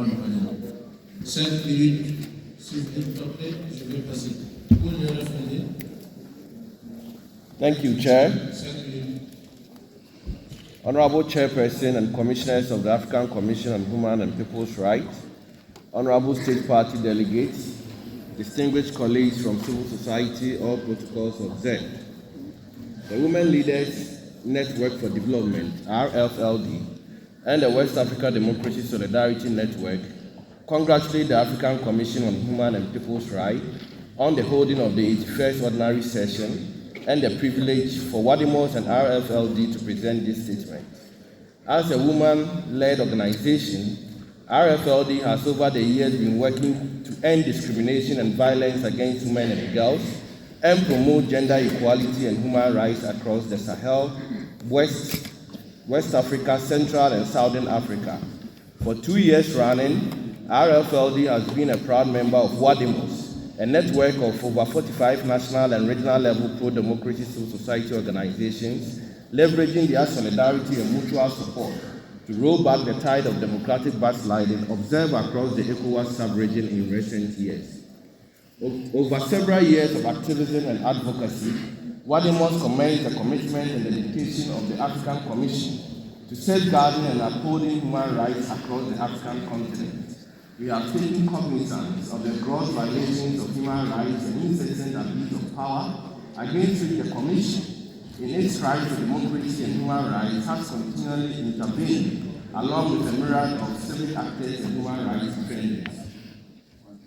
WADEMOS. 5 minutes, s'il vous plaît, je vais passer pour le RFLD. Thank you, Chair. Honorable Chairperson and Commissioners of the African Commission on Human and People's Rights, Honorable State Party Delegates, distinguished colleagues from civil society, all protocols observed. The Women Leaders Network for Development, RFLD, and the West Africa Democracy Solidarity Network congratulate the African Commission on Human and People's Rights on the holding of the 81st Ordinary Session and the privilege for WADEMOS and RFLD to present this statement. As a woman-led organization, RFLD has over the years been working to end discrimination and violence against women and girls and promote gender equality and human rights across the Sahel, West Africa, Central and Southern Africa. For 2 years running, RFLD has been a proud member of WADEMOS, a network of over 45 national and regional level pro-democracy civil society organizations, leveraging their solidarity and mutual support to roll back the tide of democratic backsliding observed across the ECOWAS sub-region in recent years. Over several years of activism and advocacy, WADEMOS commends the commitment and dedication of the African Commission to safeguarding and upholding human rights across the African continent. We have taken cognizance of the gross violations of human rights and incessant abuse of power against which the Commission, in its strive for democracy and human rights, has continually intervened, along with a myriad of civic actors and human rights defenders.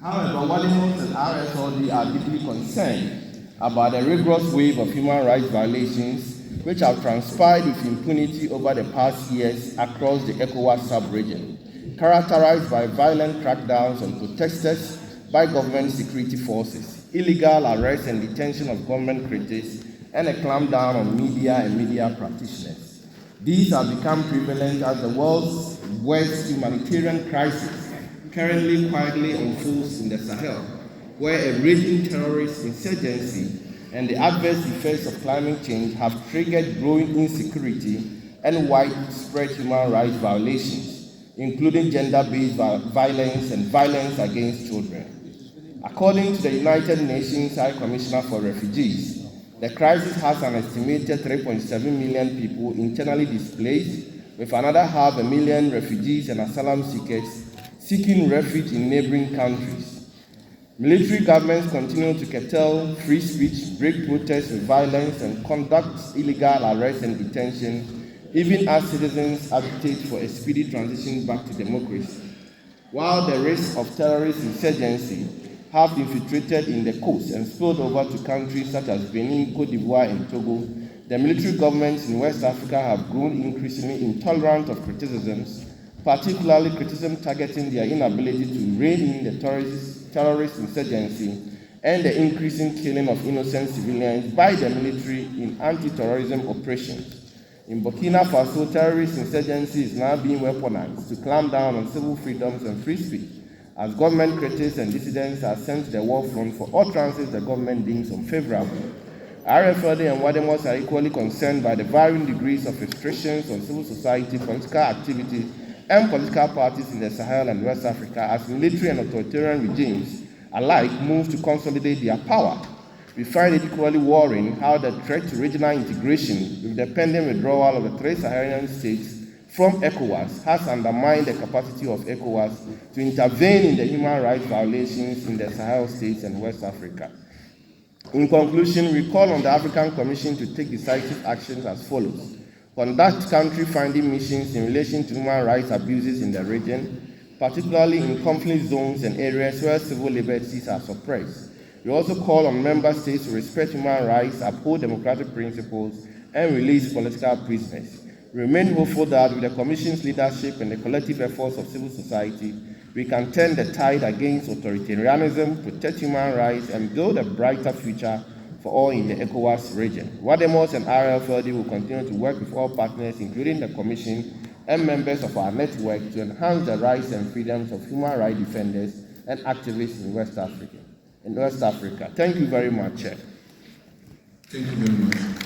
However, WADEMOS and RFLD are deeply concerned about the rigorous wave of human rights violations which have transpired with impunity over the past years across the ECOWAS sub-region, characterized by violent crackdowns on protesters by government security forces, illegal arrest and detention of government critics, and a clampdown on media and media practitioners. These have become prevalent as the world's worst humanitarian crisis currently quietly unfolds in the Sahel, where a raging terrorist insurgency and the adverse effects of climate change have triggered growing insecurity and widespread human rights violations, including gender-based violence and violence against children. According to the United Nations High Commissioner for Refugees, the crisis has an estimated 3.7 million people internally displaced, with another 500,000 refugees and asylum seekers seeking refuge in neighboring countries. Military governments continue to curtail free speech, break protests with violence, and conduct illegal arrests and detention, even as citizens agitate for a speedy transition back to democracy. While the risks of terrorist insurgency have infiltrated in the coast and spilled over to countries such as Benin, Cote d'Ivoire, and Togo, the military governments in West Africa have grown increasingly intolerant of criticisms, particularly criticism targeting their inability to rein in the terrorist insurgency and the increasing killing of innocent civilians by the military in anti-terrorism operations. In Burkina Faso, terrorist insurgency is now being weaponized to clamp down on civil freedoms and free speech, as government critics and dissidents are sent to the war front for utterances the government deems unfavorable. RFLD and WADEMOS are equally concerned by the varying degrees of restrictions on civil society, political activity, and political parties in the Sahel and West Africa as military and authoritarian regimes alike move to consolidate their power. We find it equally worrying how the threat to regional integration with the pending withdrawal of the 3 Saharan states from ECOWAS has undermined the capacity of ECOWAS to intervene in the human rights violations in the Sahel states and West Africa. In conclusion, we call on the African Commission to take decisive actions as follows: conduct country-finding missions in relation to human rights abuses in the region, particularly in conflict zones and areas where civil liberties are suppressed. We also call on member states to respect human rights, uphold democratic principles, and release political prisoners. We remain hopeful that with the Commission's leadership and the collective efforts of civil society, we can turn the tide against authoritarianism, protect human rights, and build a brighter future for all in the ECOWAS region. WADEMOS and RFLD will continue to work with all partners, including the Commission and members of our network, to enhance the rights and freedoms of human rights defenders and activists in West Africa. Thank you very much, Chair. Thank you very much.